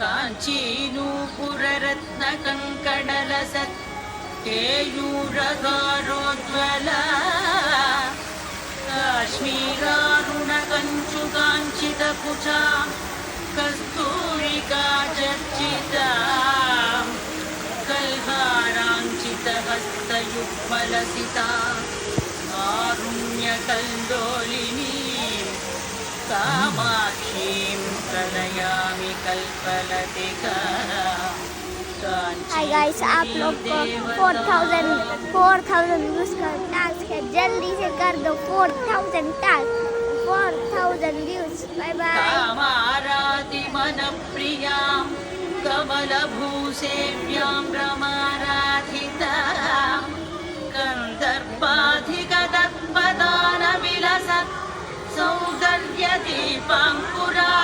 काञ्चीनूपुररत्नकङ्कणलसत् केयूरगारोज्ज्वला काश्मीरारुणकञ्चुकाञ्चितकुचा Kasturika चर्चिता कल्हाराञ्चितहस्तयुग्मलसिता कारुण्यकल्लोलिनी कामाक्षीं प्रलयामि कल्पलतिका। Hi guys, आप लोग को 4000 views का टास्क है, जल्दी से कर दो 4000 टास्क, 4000 व्यूज। Bye bye. कामाराति मनप्रियां कमलभूसेव्यां रमाराधितां कन्दर्पाधिगतत्पदानविलसत् सौन्दर्यदीपाङ्कुरा